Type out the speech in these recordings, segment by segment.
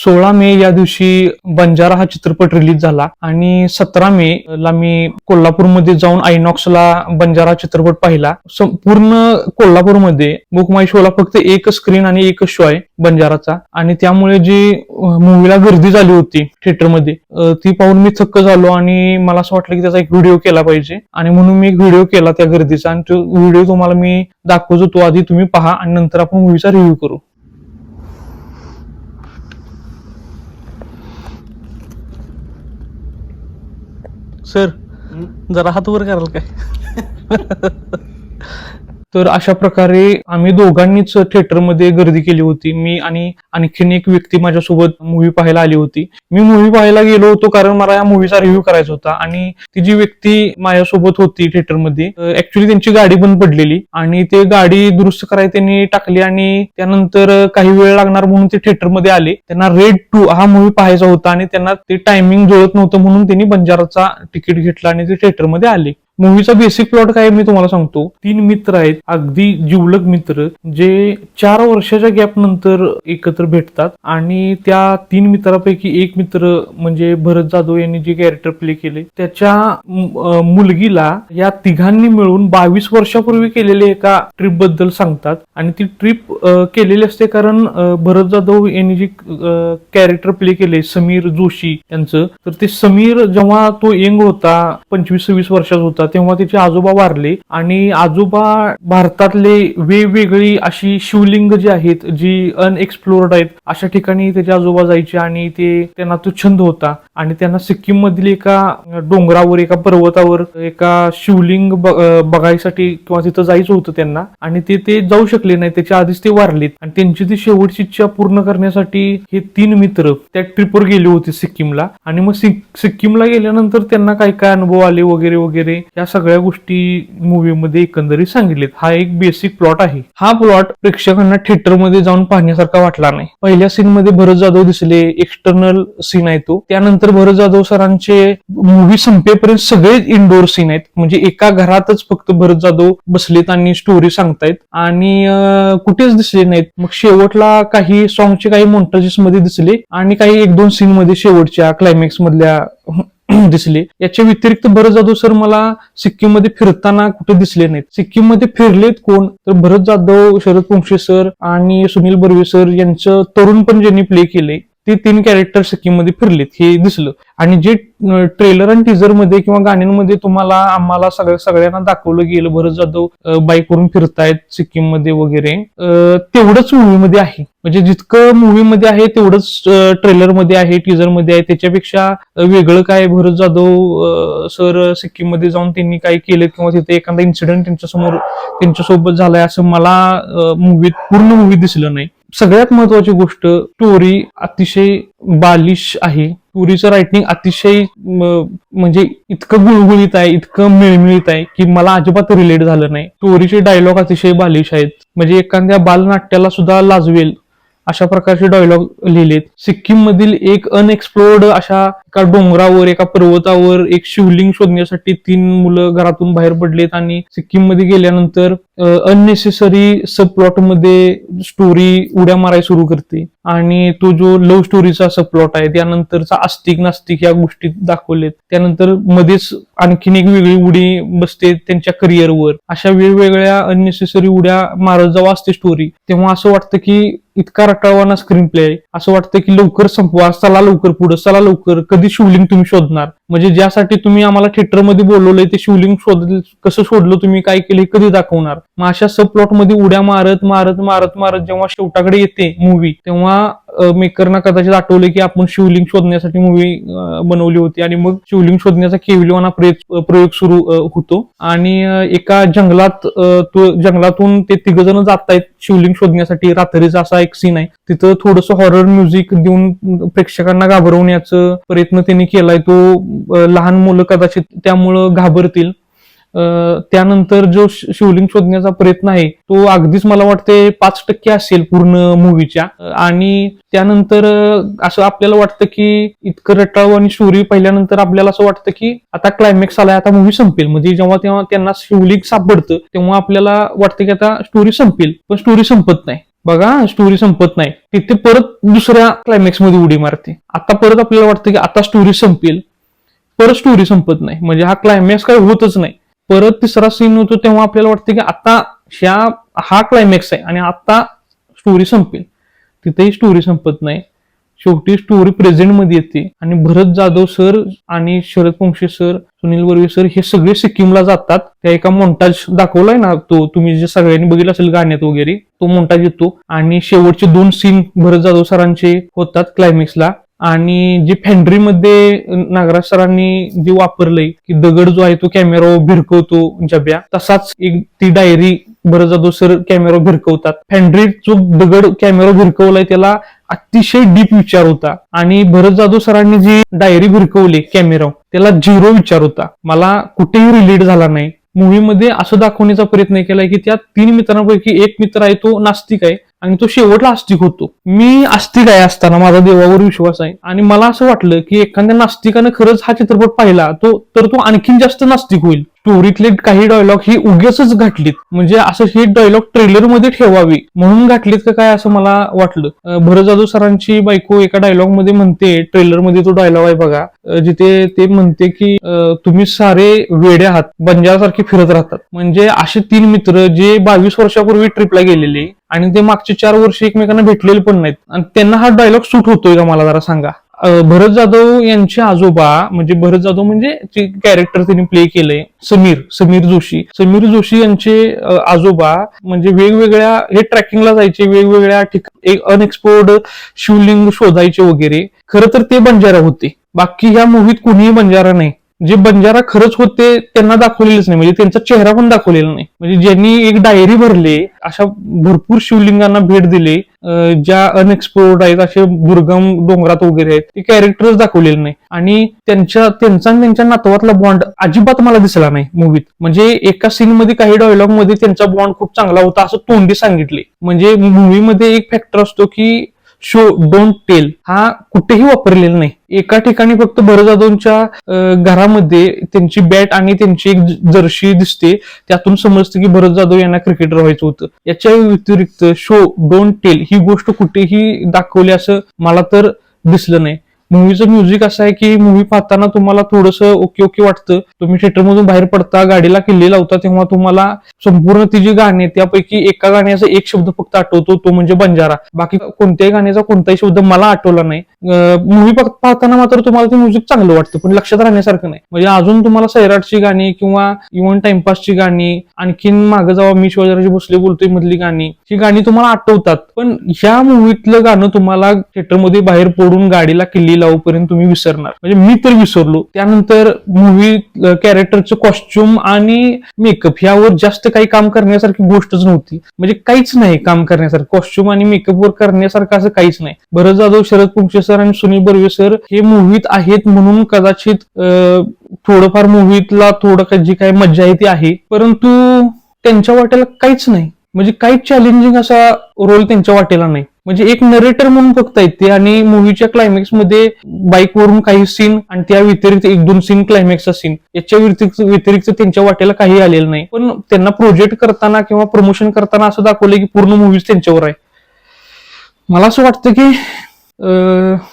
16 मे या दिवशी बंजारा हा चित्रपट रिलीज झाला आणि 17 मे ला मी कोल्हापूरमध्ये जाऊन आयनॉक्सला बंजारा चित्रपट पाहिला. पूर्ण कोल्हापूरमध्ये बुक माय शोला फक्त एक स्क्रीन आणि एकच शो आहे बंजाराचा, आणि त्यामुळे जी मूवीला गर्दी झाली होती थिएटरमध्ये ती पाहून मी थक्क झालो आणि मला असं वाटलं की त्याचा एक व्हिडिओ केला पाहिजे, आणि म्हणून मी एक व्हिडिओ केला त्या गर्दीचा, आणि तो व्हिडिओ तुम्हाला मी दाखवतो. तो आधी तुम्ही पहा आणि नंतर आपण मूवीचा रिव्ह्यू करू. सर जरा हात वर कराल काय? तर अशा प्रकारे आम्ही दोघांनीच थिएटरमध्ये गर्दी केली होती. मी आणि आणखीन एक व्यक्ती माझ्यासोबत मूवी पाहायला आली होती. मी मूवी पाहायला गेलो होतो कारण मला या मूवीचा रिव्ह्यू करायचा होता, आणि ती जी व्यक्ती माझ्यासोबत होती थिएटरमध्ये ऍक्च्युली त्यांची गाडी बंद पडलेली आणि ते गाडी दुरुस्त करायला त्यांनी टाकली, आणि त्यानंतर काही वेळ लागणार म्हणून ते थिएटरमध्ये आले. त्यांना रेड 2 हा मूवी पाहायचा होता आणि त्यांना ते टायमिंग जुळत नव्हतं म्हणून त्यांनी बंजाराचा तिकीट घेतला आणि ते थिएटरमध्ये आले. मूवीचा बेसिक प्लॉट काय मी तुम्हाला सांगतो. 3 मित्र आहेत, अगदी जिवलग मित्र, जे 4 वर्षाच्या गॅप नंतर एकत्र भेटतात, आणि त्या 3 मित्रांपैकी एक मित्र म्हणजे भरत जाधव यांनी जे कॅरेक्टर प्ले केले त्याच्या मुलगीला या तिघांनी मिळून 22 वर्षापूर्वी केलेले एका ट्रिप बद्दल सांगतात, आणि ती ट्रिप केलेली असते कारण भरत जाधव यांनी जे कॅरेक्टर प्ले केले समीर जोशी यांचं, तर ते समीर जेव्हा तो यंग होता 25-26 वर्षाचा होता तेव्हा त्याचे आजोबा वारले, आणि आजोबा भारतातले वेगवेगळी अशी शिवलिंग जी आहेत जी अनएक्सप्लोर्ड आहेत अशा ठिकाणी त्याचे आजोबा जायचे, आणि त्यांना तो छंद होता, आणि त्यांना सिक्कीम मधील एका डोंगरावर एका पर्वतावर एका शिवलिंग बघायसाठी किंवा तिथं जायचं होतं त्यांना, आणि ते जाऊ शकले नाही, त्याच्या आधीच ते वारलेत. आणि त्यांची ती शेवटची इच्छा पूर्ण करण्यासाठी हे 3 मित्र त्या ट्रिपवर गेले होते सिक्कीमला, आणि मग सिक्कीमला गेल्यानंतर त्यांना काय काय अनुभव आले वगैरे वगैरे या सगळ्या गोष्टी मूवीमध्ये एकंदरीत सांगितलेत. हा एक बेसिक प्लॉट आहे. हा प्लॉट प्रेक्षकांना थिएटरमध्ये जाऊन पाहण्यासारखा वाटला नाही. पहिल्या सीन मध्ये भरत जाधव दिसले, एक्सटर्नल सीन आहे तो. त्यानंतर भरत जाधव सरांचे मूवी संपेपर्यंत सगळे इंडोर सीन आहेत, म्हणजे एका घरातच फक्त भरत जाधव बसलेत आणि स्टोरी सांगतायत, आणि कुठेच दिसले नाहीत. मग शेवटला काही सॉंगचे काही मोंटाजेस मध्ये दिसले, आणि काही 1-2 सीन मध्ये शेवटच्या क्लायमॅक्स मधल्या दिसले. याच्या व्यतिरिक्त भरत जाधव सर मला सिक्कीम मध्ये फिरताना कुठे दिसले नाहीत. सिक्कीम मध्ये फिरलेत कोण तर भरत जाधव, शरद पोंक्षे सर आणि सुनील बर्वे सर यांचं तरुण पण ज्यांनी प्ले केले ते 3 कॅरेक्टर सिक्कीम मध्ये फिरलेत हे दिसलं. आणि जे ट्रेलर आणि टीजर मध्ये किंवा गाण्यांमध्ये आम्हाला सगळ्यांना दाखवलं गेलं भरत जाधव बाईकवरून फिरतायत सिक्कीम मध्ये वगैरे, तेवढंच मूवीमध्ये आहे. म्हणजे जितकं मूवीमध्ये आहे तेवढंच ट्रेलर मध्ये आहे, टीजर मध्ये आहे. त्याच्यापेक्षा वेगळं काय भरत जाधव सर सिक्कीम मध्ये जाऊन त्यांनी काय केलं किंवा तिथे एखादा इन्सिडेंट त्यांच्यासोबत झालाय असं मला पूर्ण मूवी दिसलं नाही. सगळ्यात महत्वाची गोष्ट, स्टोरी अतिशय बालिश आहे. स्टोरीचं रायटिंग अतिशय म्हणजे इतकं गुळगुळीत आहे, इतकं मिळमिळीत आहे की मला अजिबात रिलेट झालं नाही. स्टोरीचे डायलॉग अतिशय बालिश आहेत, म्हणजे एखाद्या बालनाट्याला सुद्धा लाजवेल अशा प्रकारचे डायलॉग लिहिलेत. सिक्कीम मधील एक अनएक्सप्लोर्ड अशा एका डोंगरावर एका पर्वतावर एक शिवलिंग शोधण्यासाठी 3 मुलं घरातून बाहेर पडलेत, आणि सिक्कीम मध्ये गेल्यानंतर अननेसेसरी सब प्लॉट मध्ये स्टोरी उड्या मारायला सुरू करते, आणि तो जो लव्ह स्टोरीचा सब प्लॉट आहे त्यानंतरचा आस्तिक नास्तिक या गोष्टी दाखवलेत. त्यानंतर मध्येच आणखीन एक वेगळी उडी बसते त्यांच्या करिअरवर. अशा वेगवेगळ्या अननेसेसरी उड्या मारत जेव्हा असते स्टोरी, तेव्हा असं वाटतं की इतका रटाळवाना स्क्रीन प्ले आहे, असं वाटतं की लवकर संपवा, चला लवकर पुढे, चला लवकर, कधी शिवलिंग तुम्ही शोधणार. म्हणजे ज्यासाठी तुम्ही आम्हाला थिएटरमध्ये बोलवलंय ते शिवलिंग कसं शोधलं तुम्ही, काय केलं कधी दाखवणार. मग अशा सब प्लॉट मध्ये उड्या मारत मारत मारत मारत जेव्हा शेवटाकडे येते मूवी, तेव्हा मेकरना कदाचित आठवलं की आपण शिवलिंग शोधण्यासाठी मूवी बनवली होती, आणि मग शिवलिंग शोधण्याचा केविलवाना प्रयोग सुरू होतो, आणि एका जंगलातून ते 3 जण जात आहेत शिवलिंग शोधण्यासाठी. रात्रीचा असा एक सीन आहे, तिथं थोडंसं हॉरर म्युझिक देऊन प्रेक्षकांना घाबरवण्याचा प्रयत्न त्यांनी केलाय. तो लहान मुलं कदाचित त्यामुळं घाबरतील. त्यानंतर जो शिवलिंग शोधण्याचा प्रयत्न आहे तो अगदीच मला वाटते 5% असेल पूर्ण मूवीच्या, आणि त्यानंतर असं आपल्याला वाटतं की इतकं रटाळ आणि स्टोरी पाहिल्यानंतर आपल्याला असं वाटतं की आता क्लायमॅक्स आलाय, आता मूवी संपेल. म्हणजे जेव्हा त्यांना शिवलिंग सापडतं तेव्हा आपल्याला वाटतं की आता स्टोरी संपेल, पण स्टोरी संपत नाही. बघा स्टोरी संपत नाही, तिथे परत दुसऱ्या क्लायमॅक्स मध्ये उडी मारते. आता परत आपल्याला वाटतं की आता स्टोरी संपेल, परत स्टोरी संपत नाही, म्हणजे हा क्लायमॅक्स काही होतच नाही. परत तिसरा सीन होतो तेव्हा आपल्याला वाटतं की आता हा क्लायमॅक्स आहे आणि आता स्टोरी संपेल, तिथेही स्टोरी संपत नाही. शेवटी स्टोरी प्रेझेंट मध्ये येते आणि भरत जाधव सर आणि शरद पोंक्षे सर, सुनील बर्वे सर हे सगळे सिक्कीमला जातात. त्या एका मोंटाज दाखवलाय ना, तो तुम्ही जे सगळ्यांनी बघितलं असेल गाण्यात वगैरे, तो मोंटाज येतो आणि शेवटचे 2 सीन भरत जाधव सरांचे होतात क्लायमॅक्सला. आणि जे फॅन्ड्रीमध्ये नागराज सरांनी जे वापरलंय की दगड जो आहे तो कॅमेरा भिरकवतो जब्या, तसाच एक ती diary Bharat Jadhav sir camera भिरकवतात. Fandry जो दगड कॅमेरा भिरकवलाय त्याला अतिशय डीप विचार होता आणि भरत जाधव सरांनी जी डायरी भिरकवली कॅमेरा त्याला 0 विचार होता. मला कुठेही रिलेट झाला नाही. मूवीमध्ये असं दाखवण्याचा प्रयत्न केलाय की त्या 3 मित्रांपैकी एक मित्र आहे तो नास्तिक आहे आणि तो शेवटला आस्तिक होतो. मी आस्तिक आहे असताना माझा देवावर विश्वास आहे आणि मला असं वाटलं की एखाद्या नास्तिकानं खरंच हा चित्रपट पाहिला तर तो आणखीन जास्त नास्तिक होईल. स्टोरीतले काही डायलॉग ही उगेच घातलीत, म्हणजे असं हे डायलॉग ट्रेलर मध्ये ठेवावी म्हणून घातलीत का काय असं मला वाटलं. भरत जाधव सरांची बायको एका डायलॉग मध्ये म्हणते, ट्रेलर मध्ये तो डायलॉग आहे बघा, जिथे ते म्हणते की तुम्ही सारे वेडे आहात, बंजारासारखे फिरत राहतात. म्हणजे असे 3 मित्र जे 22 वर्षापूर्वी ट्रिपला गेलेले आणि ते मागचे 4 वर्ष एकमेकांना भेटलेले पण नाहीत आणि त्यांना हा डायलॉग सूट होतोय का मला जरा सांगा. भरत जाधव यांचे आजोबा म्हणजे भरत जाधव म्हणजे जे कॅरेक्टर त्यांनी प्ले केलंय समीर जोशी यांचे आजोबा म्हणजे वेगवेगळ्या हे ट्रॅकिंगला जायचे, वेगवेगळ्या ठिकाणी अनएक्सप्लोर्ड शिवलिंग शोधायचे वगैरे. खरं तर ते बंजारा होते, बाकी ह्या मूवीत कुणीही बंजारा नाही. जे बंजारा खरंच होते त्यांना दाखवलेलंच नाही, म्हणजे त्यांचा चेहरा पण दाखवलेला नाही. म्हणजे ज्यांनी एक डायरी भरले, अशा भरपूर शिवलिंगांना भेट दिली ज्या अनएक्सप्लोर्ड आहेत, असे दुर्गम डोंगरात वगैरे आहेत, ते कॅरेक्टरच दाखवलेले नाही. आणि त्यांचा आणि त्यांच्या नातवातला बॉन्ड अजिबात मला दिसला नाही मूवीत. म्हणजे एका सीन मध्ये काही डायलॉग मध्ये त्यांचा बॉन्ड खूप चांगला होता असं तोंडी सांगितले. म्हणजे मूवीमध्ये एक फॅक्टर असतो की शो डोंट टेल, हा कुठेही वापरलेला नाही. एका ठिकाणी फक्त भरत जाधवच्या घरामध्ये त्यांची बॅट आणि त्यांची एक जर्सी दिसते, त्यातून समजतं की भरत जाधव यांना क्रिकेटर व्हायचं होतं. याच्या व्यतिरिक्त शो डोंट टेल ही गोष्ट कुठेही दाखवली असं मला तर दिसलं नाही. मूवीचं म्युझिक असं आहे की मूवी पाहताना तुम्हाला थोडंसं ओके वाटतं. तुम्ही थिएटरमधून बाहेर पडता, गाडीला किल्ली लावता, तेव्हा तुम्हाला संपूर्ण ती जी गाणी त्यापैकी एका गाण्याचा एक शब्द फक्त आठवतो, तो म्हणजे बंजारा. बाकी कोणत्याही गाण्याचा कोणताही शब्द मला आठवला नाही. मूवी पाहताना मात्र तुम्हाला ते म्युझिक चांगलं वाटतं पण लक्षात राहण्यासारखं नाही. म्हणजे अजून तुम्हाला सैराटची गाणी किंवा इव्हन टाइमपासची गाणी, आणखीन मागे जावा मी शिवाजीराजे भोसले बोलतोय मधली गाणी, ही गाणी तुम्हाला आठवतात. पण ह्या मूवीतलं गाणं तुम्हाला थिएटरमध्ये बाहेर पडून गाडीला किल्ली लावूपर्यंत तुम्ही विसरणार. म्हणजे मी तर विसरलो. त्यानंतर मूवी कॅरेक्टरचं कॉस्ट्युम आणि मेकअप यावर जास्त काही काम करण्यासारखी गोष्टच नव्हती. म्हणजे काहीच नाही काम करण्यासारखं, कॉस्ट्युम आणि मेकअपवर करण्यासारखं असं काहीच नाही. भरत जाधव, शरद पोंक्षे सर आणि सुनील बर्वे सर हे मूवीत आहेत म्हणून कदाचित थोडंफार मूवीतला थोडं जी काही मज्जा आहे ती आहे, परंतु त्यांच्या वाट्याला काहीच नाही. म्हणजे काहीच चॅलेंजिंग असा रोल त्यांच्या वाटेला नाही. म्हणजे एक नरेटर म्हणून फक्त येते आणि मूवीच्या क्लायमॅक्स मध्ये बाईकवरून काही सीन आणि त्या व्यतिरिक्त 1-2 सीन क्लायमॅक्सचा सीन, याच्या व्यतिरिक्त त्यांच्या वाटेला काही आलेलं नाही. पण त्यांना प्रोजेक्ट करताना किंवा प्रमोशन करताना असं दाखवलं की पूर्ण मूवीज त्यांच्यावर आहे. मला असं वाटतं की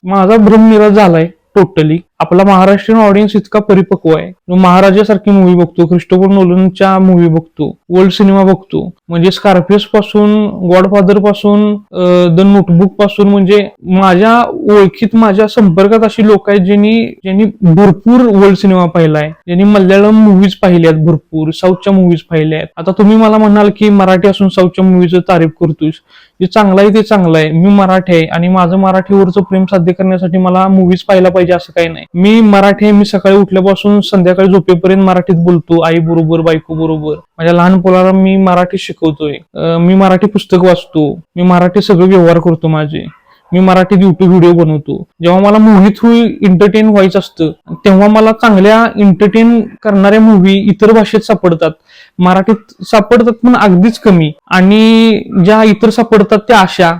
माझा भ्रम निराश झालाय टोटली. आपला महाराष्ट्रीयन ऑडियन्स इतका परिपक्व आहे. महाराजासारखी मूवी बघतो, क्रिस्टोफर नोलनच्या मूवी बघतो, वर्ल्ड सिनेमा बघतो. म्हणजे स्कॉर्पियोस पासून, गॉडफादर पासून, द नोटबुक पासून, म्हणजे माझ्या ओळखीत माझ्या संपर्कात अशी लोक आहेत ज्यांनी भरपूर वर्ल्ड सिनेमा पाहिलाय, ज्यांनी मल्याळम मूवीज पाहिल्यात, भरपूर साऊथच्या मूवीज पाहिल्यात. आता तुम्ही मला म्हणाल की मराठी असून साऊथच्या मूवीचं तारीफ करतोय, जे चांगलं आहे ते चांगलं आहे. मी मराठी आहे आणि माझं मराठीवरचं प्रेम साध्य करण्यासाठी मला मूवीज पाहायला पाहिजे असं काही नाही. मी मराठी आहे, मी सकाळी उठल्यापासून संध्याकाळी झोपेपर्यंत मराठीत बोलतो, आई बरोबर, बायको बरोबर. माझ्या लहान पोराला मी मराठी शिकवतोय, मी मराठी पुस्तक वाचतो, मी मराठी सगळे व्यवहार करतो माझे, मी मराठीत युट्यूब व्हिडिओ बनवतो. जेव्हा मला मूवी थ्रू एंटरटेन व्हायचं असतं तेव्हा मला चांगल्या एंटरटेन करणाऱ्या मूवी इतर भाषेत सापडतात, मराठीत सापडतात पण अगदीच कमी. आणि ज्या इतर सापडतात त्या अशा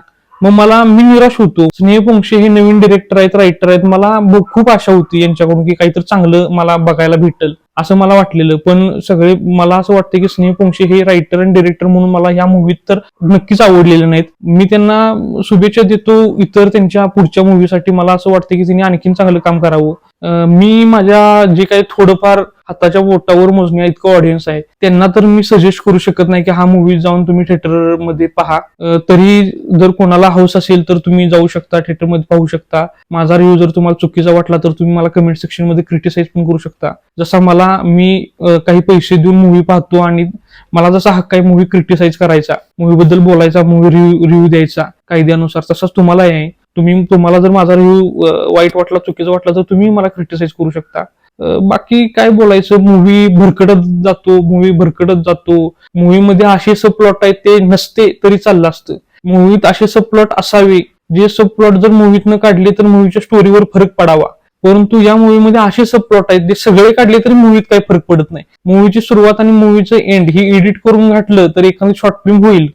मग मी निराश होतो. स्नेह पोंक्षे हे नवीन डिरेक्टर आहेत, रायटर आहेत, मला खूप आशा होती यांच्याकडून की काहीतरी चांगलं मला बघायला भेटल असं मला वाटलेलं. पण सगळे मला असं वाटतं की स्नेह पोंक्षे हे रायटर आणि डिरेक्टर म्हणून मला ह्या मूवीत तर नक्कीच आवडलेले नाहीत. मी त्यांना शुभेच्छा देतो इतर त्यांच्या पुढच्या मूवीसाठी. मला असं वाटतं की त्यांनी आणखीन चांगलं काम करावं. मी माझ्या जे काही थोडंफार हाताच्या बोटावर मोजण्या इतकं ऑडियन्स आहे त्यांना तर मी सजेस्ट करू शकत नाही की हा मूवी जाऊन तुम्ही थिएटरमध्ये पहा. तरी जर कोणाला हौस असेल तर तुम्ही जाऊ शकता, थिएटरमध्ये पाहू शकता. माझा रिव्ह्यू जर तुम्हाला चुकीचा वाटला तर तुम्ही मला कमेंट सेक्शन मध्ये क्रिटिसाइज पण करू शकता. जसा मी काही पैसे देऊन मूवी पाहतो आणि मला जसा हक्क आहे मूवी क्रिटिसाइज करायचा, मूवी बद्दल बोलायचा, मूवी रिव्ह्यू द्यायचा कायद्यानुसार, तसाच तुम्हाला आहे. तुम्हाला जर माझा रिव्ह्यू वाईट वाटला, चुकीचा वाटला तर तुम्ही मला क्रिटिसाइज करू शकता. बाकी काय बोलायचं, मूवी भरकटत जातो. मूवीमध्ये असे सब प्लॉट आहेत ते नसते तरी चाललं असतं. मूवीत असे सब प्लॉट असावे जे सब प्लॉट जर मूवीतनं काढले तर मूवीच्या स्टोरीवर फरक पडावा. परंतु या मूवीमध्ये असे सब प्लॉट आहेत जे सगळे काढले तरी मूवीत काही फरक पडत नाही. मूवीची सुरुवात आणि मूवीचं एंड ही एडिट करून घातलं तर एखादी शॉर्ट फिल्म होईल.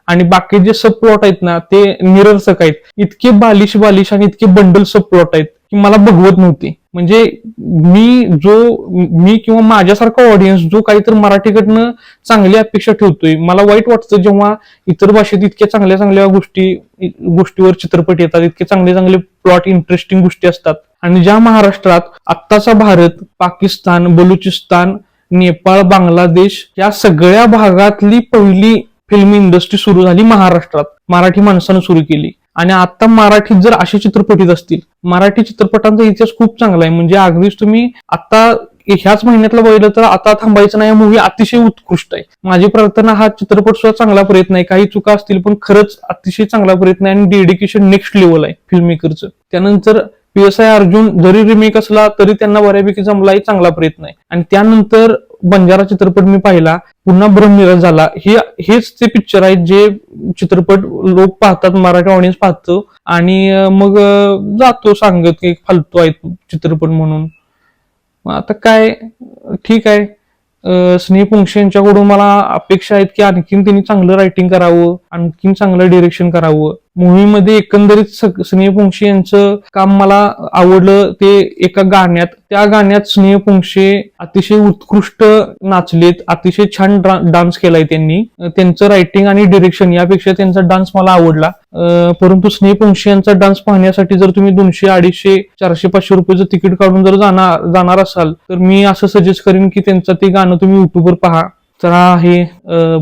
आणि बाकी जे सब प्लॉट आहेत ना ते निरर्थक आहेत. इतके बालिश आणि इतके बंडल सब प्लॉट आहेत की मला बघवत नव्हते. म्हणजे मी किंवा माझ्यासारखा ऑडियन्स जो काहीतरी मराठीकडनं चांगली अपेक्षा ठेवतोय, मला वाईट वाटतं जेव्हा इतर भाषेत इतक्या चांगल्या गोष्टीवर चित्रपट येतात, इतके चांगले प्लॉट, इंटरेस्टिंग गोष्टी असतात. आणि ज्या महाराष्ट्रात आत्ताचा भारत, पाकिस्तान, बलुचिस्तान, नेपाळ, बांगलादेश या सगळ्या भागातली पहिली फिल्म इंडस्ट्री सुरू झाली महाराष्ट्रात, मराठी माणसानं सुरू केली. आणि आता मराठीत जर असे चित्रपट येत असतील, मराठी चित्रपटांचा इतिहास खूप चांगला आहे. म्हणजे अगदीच तुम्ही आता ह्याच महिन्यातला बघितलं तर आता थांबायचं नाही, मूवी अतिशय उत्कृष्ट आहे. माझी प्रार्थना हा चित्रपट सुद्धा चांगला प्रयत्न आहे. काही चुका असतील पण खरंच अतिशय चांगला प्रयत्न आहे आणि डेडिकेशन नेक्स्ट लेवल आहे फिल्म मेकरचं. त्यानंतर PSI अर्जुन जरी रिमेक असला तरी त्यांना बऱ्यापैकी जमलाही, चांगला प्रयत्न आहे. आणि त्यानंतर बंजारा चित्रपट मी पाहिला, पुन्हा ब्रह्मनिरास झाला. हेच ते पिक्चर आहेत जे चित्रपट लोक पाहतात, मराठी ऑडियन्स पाहतो आणि मग जातो सांगत की फालतू आहे चित्रपट म्हणून. आता काय, ठीक आहे. स्नेह पोंक्षे यांच्याकडून मला अपेक्षा आहेत की आणखीन त्यांनी चांगलं रायटिंग करावं, आणखीन चांगलं डिरेक्शन करावं. मूवीमध्ये एकंदरीत स्नेह पोंक्षे यांचं काम मला आवडलं. ते एका गाण्यात, त्या गाण्यात स्नेह पोंक्षे अतिशय उत्कृष्ट नाचलेत, अतिशय छान डान्स केलाय त्यांनी. त्यांचं रायटिंग आणि डिरेक्शन यापेक्षा त्यांचा डान्स मला आवडला. परंतु स्नेह पोंक्षे यांचा डान्स पाहण्यासाठी जर तुम्ही 200, 250, 400, 500 रुपयाचं तिकीट काढून जर जाणार असाल तर मी असं सजेस्ट करेन की त्यांचं ते गाणं तुम्ही युट्यूबवर पहा. तर हा आहे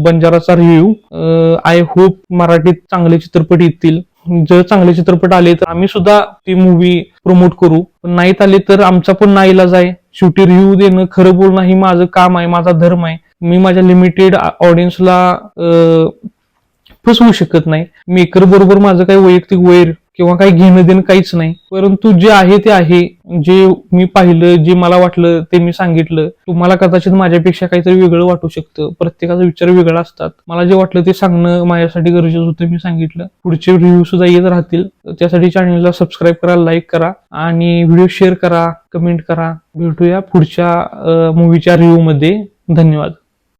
बंजाराचा रिव्ह्यू. आय होप मराठीत चांगले चित्रपट येतील. जर चांगले चित्रपट आले तर आम्ही सुद्धा ती मूवी प्रमोट करू. पण नाहीत आले तर आमचा पण नाईलाज आहे. शेवटी रिव्ह्यू देणं, खरं बोलणं ही माझं काम आहे, माझा धर्म आहे. मी माझ्या लिमिटेड ऑडियन्सला फसवू शकत नाही. मेकर बरोबर माझं काही वैयक्तिक वैर किंवा काही घेणं देणं काहीच नाही. परंतु जे आहे ते आहे, जे मी पाहिलं, जे मला वाटलं ते मी सांगितलं. तुम्हाला कदाचित माझ्यापेक्षा काहीतरी वेगळं वाटू शकतं, प्रत्येकाचा विचार वेगळा असतात. मला जे वाटलं ते सांगणं माझ्यासाठी गरजेचं होतं, मी सांगितलं. पुढचे रिव्ह्यू सुद्धा येत राहतील. त्यासाठी चॅनलला सबस्क्राईब करा, लाईक करा आणि व्हिडिओ शेअर करा, कमेंट करा. भेटूया पुढच्या मूवीच्या रिव्ह्यू मध्ये. धन्यवाद.